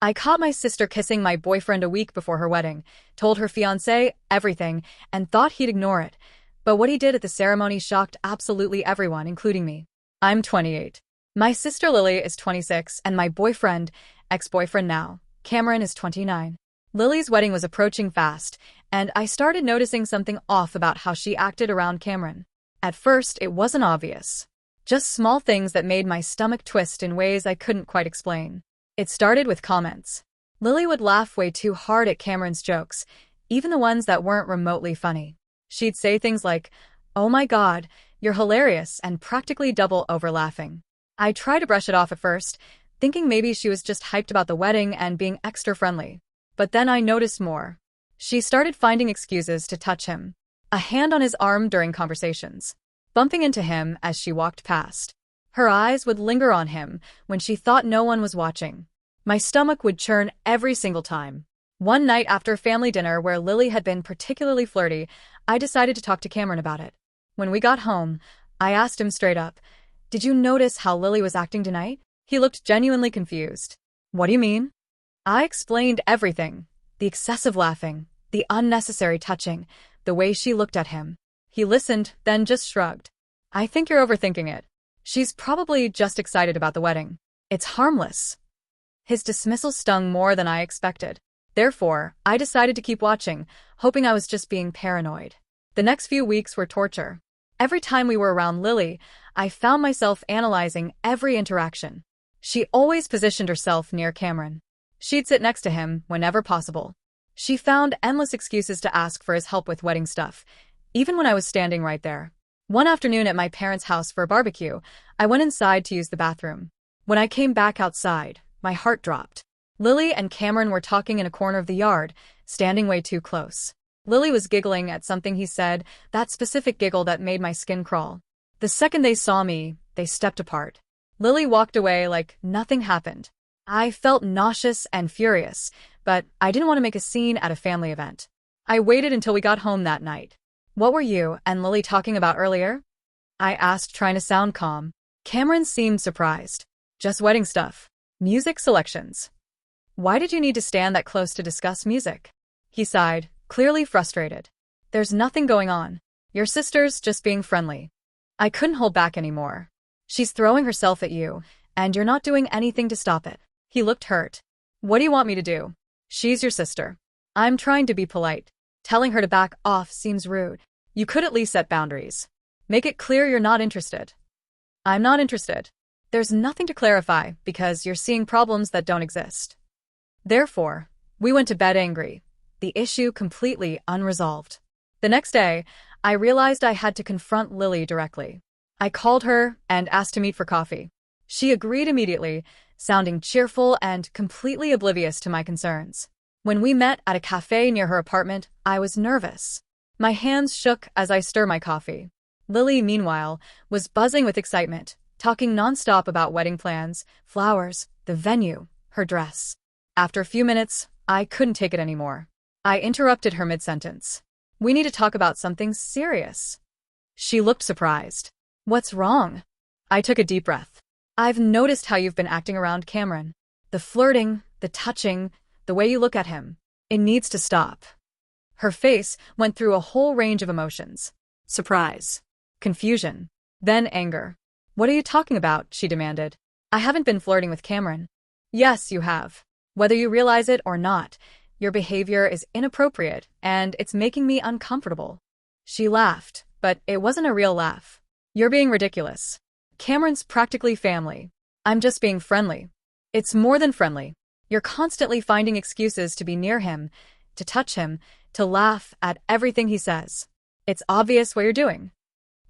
I caught my sister kissing my boyfriend a week before her wedding, told her fiancé everything, and thought he'd ignore it. But what he did at the ceremony shocked absolutely everyone, including me. I'm 28. My sister Lily is 26, and my boyfriend, ex-boyfriend now, Cameron, is 29. Lily's wedding was approaching fast, and I started noticing something off about how she acted around Cameron. At first, it wasn't obvious. Just small things that made my stomach twist in ways I couldn't quite explain. It started with comments. Lily would laugh way too hard at Cameron's jokes, even the ones that weren't remotely funny. She'd say things like, "Oh my God, you're hilarious," and practically double over laughing. I tried to brush it off at first, thinking maybe she was just hyped about the wedding and being extra friendly. But then I noticed more. She started finding excuses to touch him. A hand on his arm during conversations. Bumping into him as she walked past. Her eyes would linger on him when she thought no one was watching. My stomach would churn every single time. One night after family dinner where Lily had been particularly flirty, I decided to talk to Cameron about it. When we got home, I asked him straight up, "Did you notice how Lily was acting tonight?" He looked genuinely confused. "What do you mean?" I explained everything. The excessive laughing, the unnecessary touching, the way she looked at him. He listened, then just shrugged. "I think you're overthinking it. She's probably just excited about the wedding. It's harmless." His dismissal stung more than I expected. Therefore, I decided to keep watching, hoping I was just being paranoid. The next few weeks were torture. Every time we were around Lily, I found myself analyzing every interaction. She always positioned herself near Cameron. She'd sit next to him whenever possible. She found endless excuses to ask for his help with wedding stuff, even when I was standing right there. One afternoon at my parents' house for a barbecue, I went inside to use the bathroom. When I came back outside, my heart dropped. Lily and Cameron were talking in a corner of the yard, standing way too close. Lily was giggling at something he said, that specific giggle that made my skin crawl. The second they saw me, they stepped apart. Lily walked away like nothing happened. I felt nauseous and furious, but I didn't want to make a scene at a family event. I waited until we got home that night. "What were you and Lily talking about earlier?" I asked, trying to sound calm. Cameron seemed surprised. "Just wedding stuff. Music selections." "Why did you need to stand that close to discuss music?" He sighed, clearly frustrated. "There's nothing going on. Your sister's just being friendly." I couldn't hold back anymore. "She's throwing herself at you, and you're not doing anything to stop it." He looked hurt. "What do you want me to do? She's your sister." I'm trying to be polite. Telling her to back off seems rude. "You could at least set boundaries. Make it clear you're not interested." "I'm not interested." "There's nothing to clarify because you're seeing problems that don't exist." Therefore, we went to bed angry, the issue completely unresolved. The next day, I realized I had to confront Lily directly. I called her and asked to meet for coffee. She agreed immediately, sounding cheerful and completely oblivious to my concerns. When we met at a cafe near her apartment, I was nervous. My hands shook as I stirred my coffee. Lily, meanwhile, was buzzing with excitement, talking nonstop about wedding plans, flowers, the venue, her dress. After a few minutes, I couldn't take it anymore. I interrupted her mid-sentence. "We need to talk about something serious." She looked surprised. "What's wrong?" I took a deep breath. "I've noticed how you've been acting around Cameron. The flirting, the touching, the way you look at him. It needs to stop." Her face went through a whole range of emotions. Surprise. Confusion. Then anger. "What are you talking about?" she demanded. "I haven't been flirting with Cameron." "Yes, you have. Whether you realize it or not, your behavior is inappropriate, and it's making me uncomfortable." She laughed, but it wasn't a real laugh. "You're being ridiculous. Cameron's practically family. I'm just being friendly." "It's more than friendly. You're constantly finding excuses to be near him, to touch him, to laugh at everything he says. It's obvious what you're doing."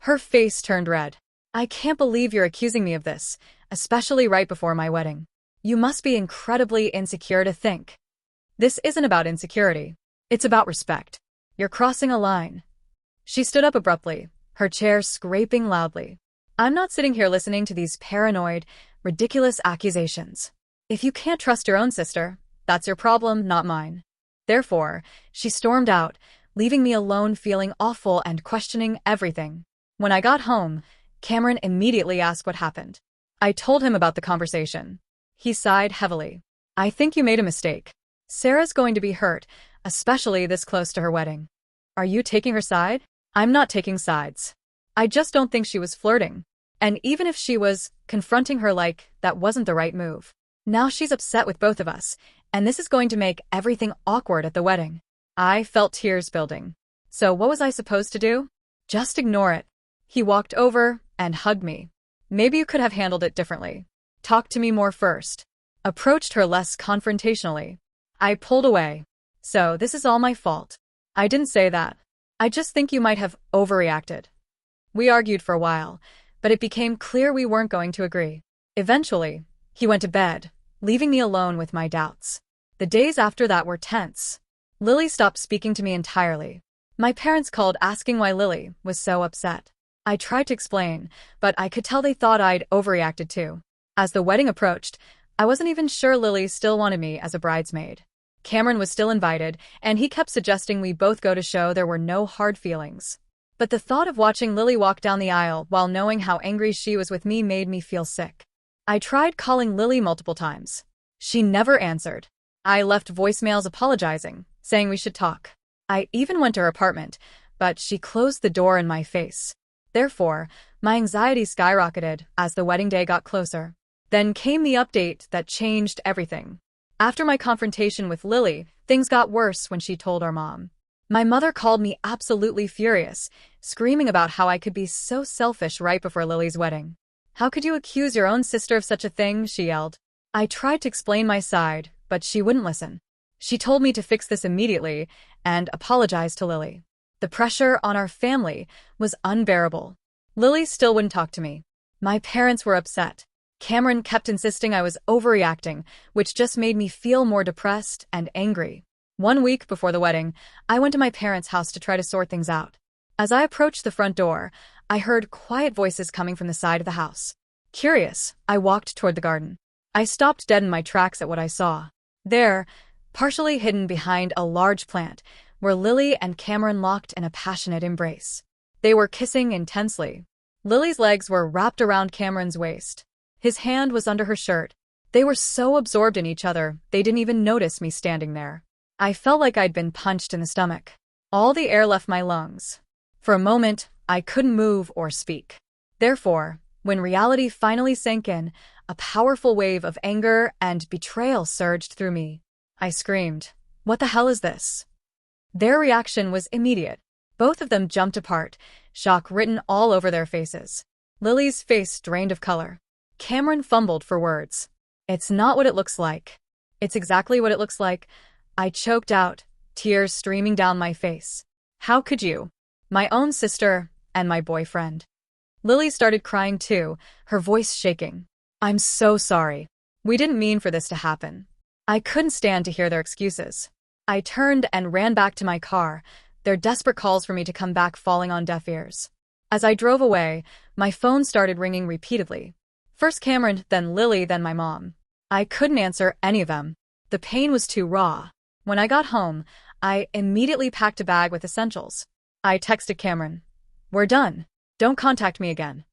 Her face turned red. "I can't believe you're accusing me of this, especially right before my wedding. You must be incredibly insecure to think." "This isn't about insecurity. It's about respect. You're crossing a line." She stood up abruptly, her chair scraping loudly. "I'm not sitting here listening to these paranoid, ridiculous accusations. If you can't trust your own sister, that's your problem, not mine." Therefore, she stormed out, leaving me alone feeling awful and questioning everything. When I got home, Cameron immediately asked what happened. I told him about the conversation. He sighed heavily. I think you made a mistake. Sarah's going to be hurt, especially this close to her wedding. Are you taking her side? I'm not taking sides. I just don't think she was flirting. And even if she was, confronting her like that wasn't the right move. Now she's upset with both of us, and this is going to make everything awkward at the wedding. I felt tears building. So what was I supposed to do? Just ignore it. He walked over and hugged me. Maybe you could have handled it differently. Talk to me more first. Approached her less confrontationally. I pulled away. So this is all my fault. I didn't say that. I just think you might have overreacted. We argued for a while, but it became clear we weren't going to agree. Eventually, he went to bed, leaving me alone with my doubts. The days after that were tense. Lily stopped speaking to me entirely. My parents called asking why Lily was so upset. I tried to explain, but I could tell they thought I'd overreacted too. As the wedding approached, I wasn't even sure Lily still wanted me as a bridesmaid. Cameron was still invited, and he kept suggesting we both go to show there were no hard feelings. But the thought of watching Lily walk down the aisle while knowing how angry she was with me made me feel sick. I tried calling Lily multiple times. She never answered. I left voicemails apologizing, saying we should talk. I even went to her apartment, but she closed the door in my face. Therefore, my anxiety skyrocketed as the wedding day got closer. Then came the update that changed everything. After my confrontation with Lily, things got worse when she told our mom. My mother called me absolutely furious, screaming about how I could be so selfish right before Lily's wedding. How could you accuse your own sister of such a thing? She yelled. I tried to explain my side, but she wouldn't listen. She told me to fix this immediately and apologize to Lily. The pressure on our family was unbearable. Lily still wouldn't talk to me. My parents were upset. Cameron kept insisting I was overreacting, which just made me feel more depressed and angry. 1 week before the wedding, I went to my parents' house to try to sort things out. As I approached the front door, I heard quiet voices coming from the side of the house. Curious, I walked toward the garden. I stopped dead in my tracks at what I saw. There, partially hidden behind a large plant, were Lily and Cameron locked in a passionate embrace. They were kissing intensely. Lily's legs were wrapped around Cameron's waist. His hand was under her shirt. They were so absorbed in each other, they didn't even notice me standing there. I felt like I'd been punched in the stomach. All the air left my lungs. For a moment, I couldn't move or speak. Therefore, when reality finally sank in, a powerful wave of anger and betrayal surged through me. I screamed, "What the hell is this?" Their reaction was immediate. Both of them jumped apart, shock written all over their faces. Lily's face drained of color. Cameron fumbled for words. "It's not what it looks like." "It's exactly what it looks like," I choked out, tears streaming down my face. "How could you? My own sister and my boyfriend." Lily started crying too, her voice shaking. "I'm so sorry. We didn't mean for this to happen." I couldn't stand to hear their excuses. I turned and ran back to my car, their desperate calls for me to come back falling on deaf ears. As I drove away, my phone started ringing repeatedly. First Cameron, then Lily, then my mom. I couldn't answer any of them. The pain was too raw. When I got home, I immediately packed a bag with essentials. I texted Cameron, "We're done. Don't contact me again."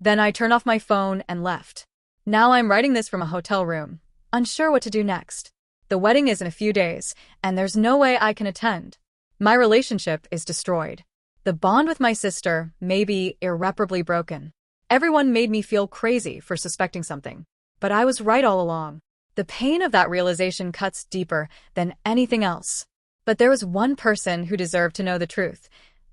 Then I turned off my phone and left. Now I'm writing this from a hotel room, unsure what to do next. The wedding is in a few days, and there's no way I can attend. My relationship is destroyed. The bond with my sister may be irreparably broken. Everyone made me feel crazy for suspecting something, but I was right all along. The pain of that realization cuts deeper than anything else. But there was one person who deserved to know the truth.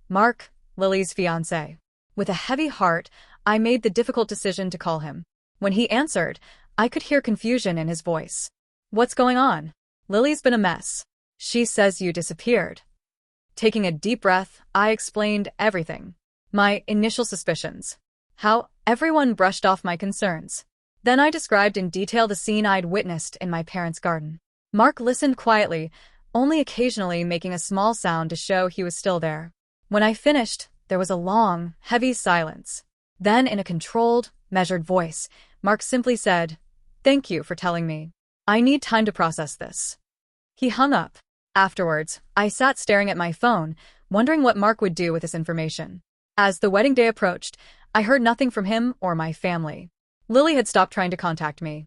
Mark, Lily's fiancé. With a heavy heart, I made the difficult decision to call him. When he answered, I could hear confusion in his voice. "What's going on?" "Lily's been a mess. She says you disappeared." Taking a deep breath, I explained everything. My initial suspicions. How everyone brushed off my concerns. Then I described in detail the scene I'd witnessed in my parents' garden. Mark listened quietly, only occasionally making a small sound to show he was still there. When I finished, there was a long, heavy silence. Then, in a controlled, measured voice, Mark simply said, "Thank you for telling me. I need time to process this." He hung up. Afterwards, I sat staring at my phone, wondering what Mark would do with this information. As the wedding day approached, I heard nothing from him or my family. Lily had stopped trying to contact me.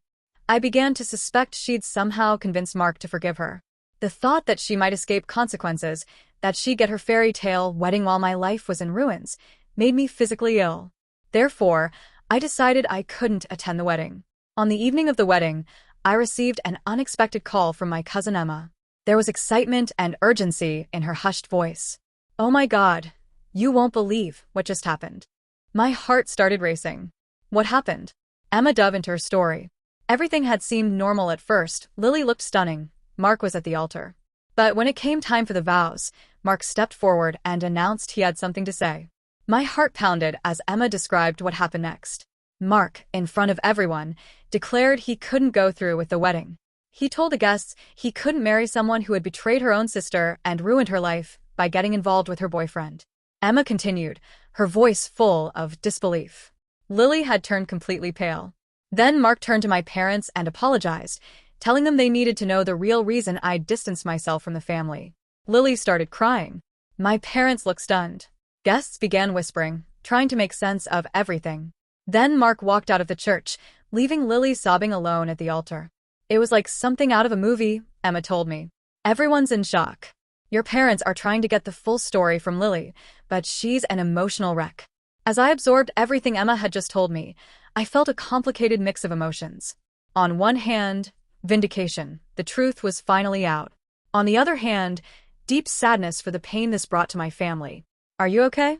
I began to suspect she'd somehow convince Mark to forgive her. The thought that she might escape consequences, that she'd get her fairy tale wedding while my life was in ruins, made me physically ill. Therefore, I decided I couldn't attend the wedding. On the evening of the wedding, I received an unexpected call from my cousin Emma. There was excitement and urgency in her hushed voice. "Oh my God, you won't believe what just happened." My heart started racing. "What happened?" Emma dove into her story. Everything had seemed normal at first. Lily looked stunning. Mark was at the altar. But when it came time for the vows, Mark stepped forward and announced he had something to say. My heart pounded as Emma described what happened next. Mark, in front of everyone, declared he couldn't go through with the wedding. He told the guests he couldn't marry someone who had betrayed her own sister and ruined her life by getting involved with her boyfriend. Emma continued, her voice full of disbelief. Lily had turned completely pale. Then Mark turned to my parents and apologized, telling them they needed to know the real reason I'd distanced myself from the family. Lily started crying. My parents looked stunned. Guests began whispering, trying to make sense of everything. Then Mark walked out of the church, leaving Lily sobbing alone at the altar. "It was like something out of a movie," Emma told me. "Everyone's in shock. Your parents are trying to get the full story from Lily, but she's an emotional wreck." As I absorbed everything Emma had just told me, I felt a complicated mix of emotions. On one hand, vindication. The truth was finally out. On the other hand, deep sadness for the pain this brought to my family. "Are you okay?"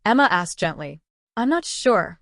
Emma asked gently. "I'm not sure,"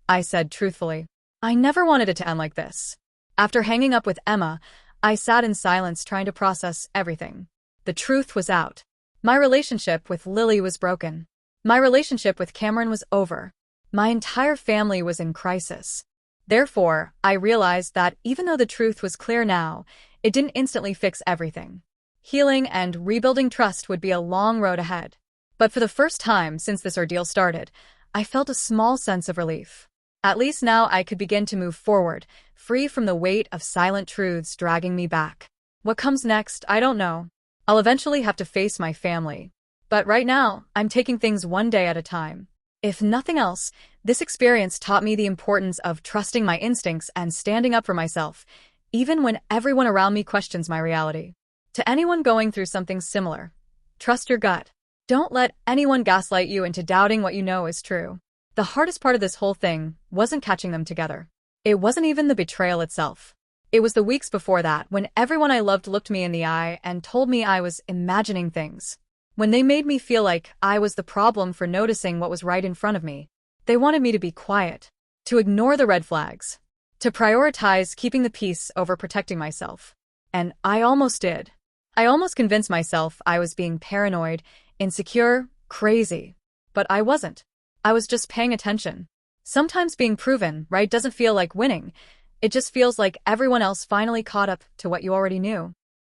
I said truthfully. I never wanted it to end like this. After hanging up with Emma, I sat in silence trying to process everything. The truth was out. My relationship with Lily was broken. My relationship with Cameron was over. My entire family was in crisis. Therefore, I realized that even though the truth was clear now, it didn't instantly fix everything. Healing and rebuilding trust would be a long road ahead. But for the first time since this ordeal started, I felt a small sense of relief. At least now I could begin to move forward, free from the weight of silent truths dragging me back. What comes next, I don't know. I'll eventually have to face my family. But right now, I'm taking things one day at a time. If nothing else, this experience taught me the importance of trusting my instincts and standing up for myself, even when everyone around me questions my reality. To anyone going through something similar, trust your gut. Don't let anyone gaslight you into doubting what you know is true. The hardest part of this whole thing wasn't catching them together. It wasn't even the betrayal itself. It was the weeks before that when everyone I loved looked me in the eye and told me I was imagining things. When they made me feel like I was the problem for noticing what was right in front of me. They wanted me to be quiet, to ignore the red flags, to prioritize keeping the peace over protecting myself. And I almost did. I almost convinced myself I was being paranoid, insecure, crazy. But I wasn't. I was just paying attention. Sometimes being proven right doesn't feel like winning. It just feels like everyone else finally caught up to what you already knew.